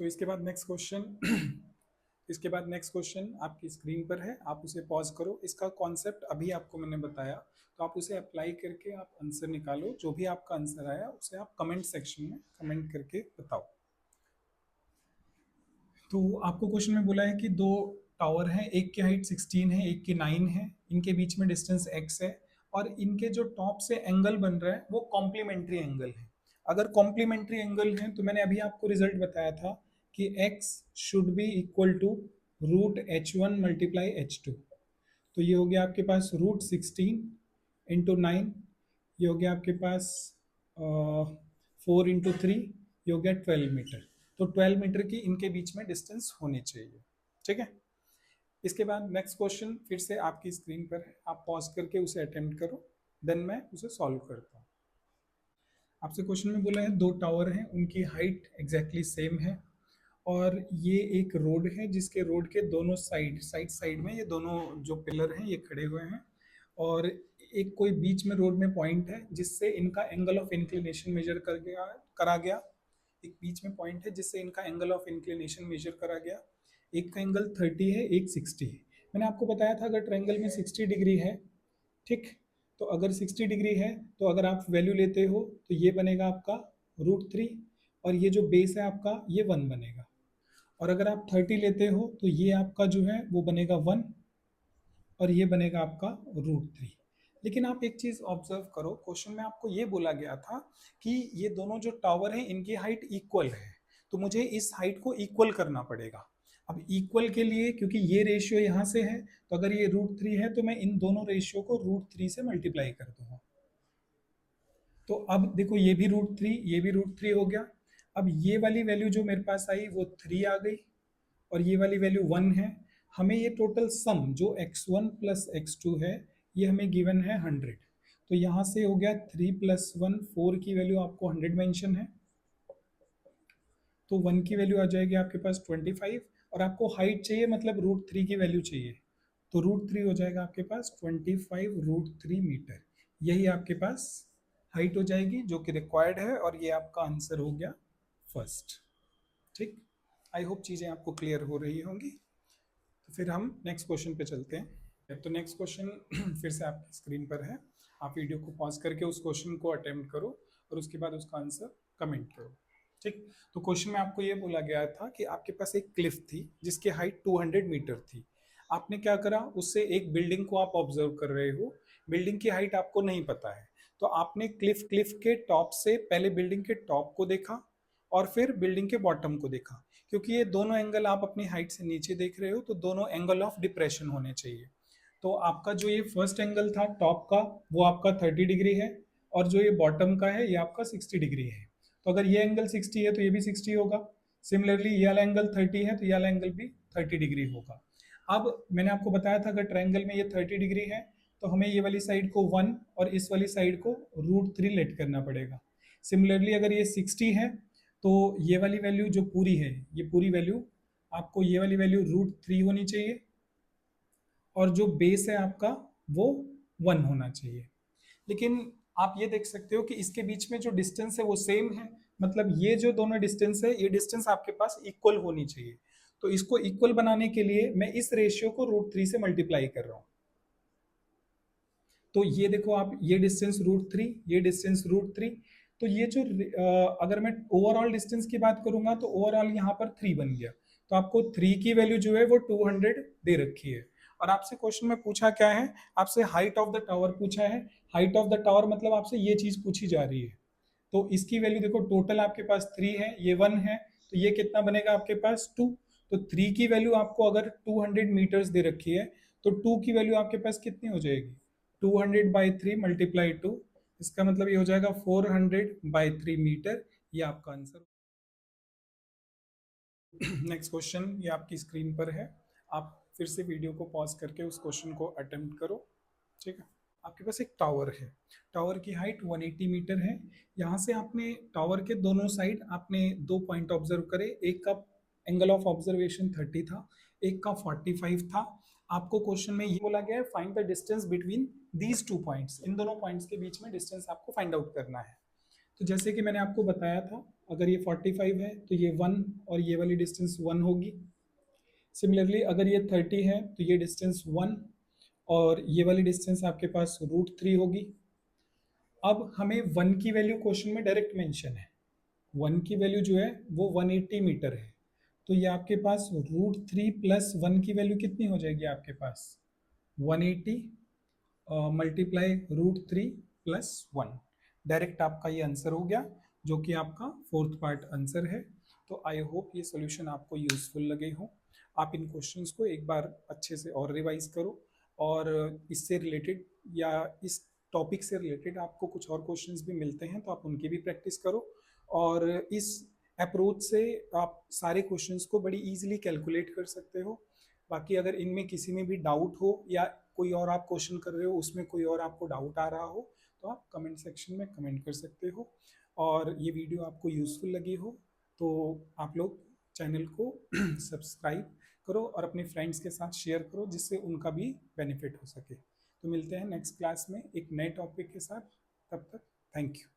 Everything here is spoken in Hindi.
तो इसके बाद नेक्स्ट क्वेश्चन आपकी स्क्रीन पर है, आप उसे पॉज करो। इसका कॉन्सेप्ट अभी आपको मैंने बताया, तो आप उसे अप्लाई करके आप आंसर निकालो। जो भी आपका आंसर आया उसे आप कमेंट सेक्शन में कमेंट करके बताओ। तो आपको क्वेश्चन में बोला है कि दो टावर हैं, एक की हाइट 16 है, एक की 9 है, इनके बीच में डिस्टेंस x है और इनके जो टॉप से एंगल बन रहा है वो कॉम्प्लीमेंट्री एंगल है। अगर कॉम्प्लीमेंट्री एंगल है तो मैंने अभी आपको रिजल्ट बताया था कि x should be equal to √h1 multiply h2। तो ये हो गया आपके पास √16 इंटू 9, ये हो गया आपके पास 4 इंटू 3, ये हो गया 12 मीटर। तो 12 मीटर की इनके बीच में डिस्टेंस होनी चाहिए। ठीक है, इसके बाद नेक्स्ट क्वेश्चन फिर से आपकी स्क्रीन पर है, आप पॉज करके उसे अटेम्प्ट करो, देन मैं उसे सॉल्व करता हूँ। आपसे क्वेश्चन में बोला है दो टावर हैं, उनकी हाइट एग्जैक्टली सेम है और ये एक रोड है जिसके रोड के दोनों साइड में ये दोनों जो पिलर हैं ये खड़े हुए हैं और एक कोई बीच में रोड में पॉइंट है जिससे इनका एंगल ऑफ इंक्लिनेशन मेजर करा गया। एक बीच में पॉइंट है जिससे इनका एंगल ऑफ इंक्लिनेशन मेजर करा गया। एक का एंगल 30 है, एक 60 है। मैंने आपको बताया था अगर ट्रायंगल में 60 डिग्री है, ठीक, तो अगर 60 डिग्री है तो अगर आप वैल्यू लेते हो तो ये बनेगा आपका √3 और ये जो बेस है आपका ये 1 बनेगा। और अगर आप 30 लेते हो तो ये आपका जो है वो बनेगा 1 और ये बनेगा आपका √3। लेकिन आप एक चीज ऑब्जर्व करो, क्वेश्चन में आपको ये बोला गया था कि ये दोनों जो टावर हैं इनकी हाइट इक्वल है, तो मुझे इस हाइट को इक्वल करना पड़ेगा। अब इक्वल के लिए क्योंकि ये रेशियो यहाँ से है, तो अगर ये √3 है तो मैं इन दोनों रेशियो को √3 से मल्टीप्लाई कर दूंगा। तो अब देखो ये भी √3, ये भी √3 हो गया। अब ये वाली वैल्यू जो मेरे पास आई वो 3 आ गई और ये वाली वैल्यू 1 है। हमें ये टोटल सम जो x1 प्लस x2 है ये हमें गिवन है 100। तो यहाँ से हो गया 3 + 1 4 की वैल्यू आपको 100 मेंशन है, तो 1 की वैल्यू आ जाएगी आपके पास 25 और आपको हाइट चाहिए मतलब √3 की वैल्यू चाहिए, तो √3 हो जाएगा आपके पास 25 √3 मीटर। यही आपके पास हाइट हो जाएगी जो कि रिक्वायर्ड है और ये आपका आंसर हो गया फर्स्ट। ठीक, आई होप चीज़ें आपको क्लियर हो रही होंगी। तो फिर हम नेक्स्ट क्वेश्चन पे चलते हैं। तो नेक्स्ट क्वेश्चन फिर से आपकी स्क्रीन पर है, आप वीडियो को पॉज करके उस क्वेश्चन को अटेम्प्ट करो और उसके बाद उसका आंसर कमेंट करो। ठीक, तो क्वेश्चन में आपको ये बोला गया था कि आपके पास एक क्लिफ थी जिसकी हाइट 200 मीटर थी। आपने क्या करा, उससे एक बिल्डिंग को आप ऑब्जर्व कर रहे हो, बिल्डिंग की हाइट आपको नहीं पता है, तो आपने क्लिफ के टॉप से पहले बिल्डिंग के टॉप को देखा और फिर बिल्डिंग के बॉटम को देखा। क्योंकि ये दोनों एंगल आप अपनी हाइट से नीचे देख रहे हो तो दोनों एंगल ऑफ डिप्रेशन होने चाहिए। तो आपका जो ये फर्स्ट एंगल था टॉप का वो आपका 30 डिग्री है और जो ये बॉटम का है ये आपका 60 डिग्री है। तो अगर ये एंगल 60 है तो ये भी 60 होगा। सिमिलरली ये वाला एंगल 30 है तो ये वाला एंगल भी 30 डिग्री होगा। अब मैंने आपको बताया था अगर ट्रायंगल में ये 30 डिग्री है तो हमें ये वाली साइड को 1 और इस वाली साइड को √3 लेट करना पड़ेगा। सिमिलरली अगर ये 60 है तो ये वाली वैल्यू जो पूरी है ये पूरी वैल्यू आपको ये वाली वैल्यू √3 होनी चाहिए और जो बेस है आपका वो 1 होना चाहिए। लेकिन आप ये देख सकते हो कि इसके बीच में जो डिस्टेंस है वो सेम है, मतलब ये जो दोनों डिस्टेंस है ये डिस्टेंस आपके पास इक्वल होनी चाहिए। तो इसको इक्वल बनाने के लिए मैं इस रेशियो को √3 से मल्टीप्लाई कर रहा हूं। तो ये देखो आप, ये डिस्टेंस √3, ये डिस्टेंस √3, तो ये जो अगर मैं ओवरऑल डिस्टेंस की बात करूंगा तो ओवरऑल यहाँ पर 3 बन गया। तो आपको 3 की वैल्यू जो है वो 200 दे रखी है और आपसे क्वेश्चन में पूछा क्या है, आपसे हाइट ऑफ द टावर पूछा है। हाइट ऑफ द टावर मतलब आपसे ये चीज पूछी जा रही है। तो इसकी वैल्यू देखो, टोटल आपके पास 3 है, ये 1 है, तो ये कितना बनेगा आपके पास 2। तो 3 की वैल्यू आपको अगर 200 मीटर्स दे रखी है तो 2 की वैल्यू आपके पास कितनी हो जाएगी, 200/3 मल्टीप्लाई 2, इसका मतलब ये हो जाएगा 400/3 मीटर। ये आपका आंसर। नेक्स्ट क्वेश्चन ये आपकी स्क्रीन पर है, आप फिर से वीडियो को पॉज करके उस क्वेश्चन को अटेम्प्ट करो। ठीक है, आपके पास एक टावर है, टावर की हाइट 180 मीटर है। यहाँ से आपने टावर के दोनों साइड आपने दो पॉइंट ऑब्जर्व करे, एक का एंगल ऑफ ऑब्जर्वेशन 30 था, एक का 45 था। आपको क्वेश्चन में ये बोला गया है find the distance between these 2 points, इन दोनों पॉइंट्स के बीच में डिस्टेंस आपको फाइंड आउट करना है। तो जैसे कि मैंने आपको बताया था अगर ये 45 है तो ये 1 और ये वाली डिस्टेंस 1 होगी। सिमिलरली अगर ये 30 है तो ये डिस्टेंस 1 और ये वाली डिस्टेंस आपके पास √3 होगी। अब हमें 1 की वैल्यू क्वेश्चन में डायरेक्ट मेंशन है, 1 की वैल्यू जो है वो 180 मीटर है, तो ये आपके पास √3 प्लस 1 की वैल्यू कितनी हो जाएगी आपके पास 180 मल्टीप्लाई √3 प्लस 1। डायरेक्ट आपका ये आंसर हो गया, जो कि आपका 4th पार्ट आंसर है। तो आई होप ये सोल्यूशन आपको यूजफुल लगे हो। आप इन क्वेश्चंस को एक बार अच्छे से और रिवाइज करो, और इससे रिलेटेड या इस टॉपिक से रिलेटेड आपको कुछ और क्वेश्चंस भी मिलते हैं तो आप उनकी भी प्रैक्टिस करो, और इस अप्रोच से आप सारे क्वेश्चंस को बड़ी इजीली कैलकुलेट कर सकते हो। बाकी अगर इनमें किसी में भी डाउट हो या कोई और आप क्वेश्चन कर रहे हो उसमें कोई और आपको डाउट आ रहा हो तो आप कमेंट सेक्शन में कमेंट कर सकते हो। और ये वीडियो आपको यूजफुल लगी हो तो आप लोग चैनल को सब्सक्राइब करो और अपने फ्रेंड्स के साथ शेयर करो, जिससे उनका भी बेनिफिट हो सके। तो मिलते हैं नेक्स्ट क्लास में एक नए टॉपिक के साथ, तब तक थैंक यू।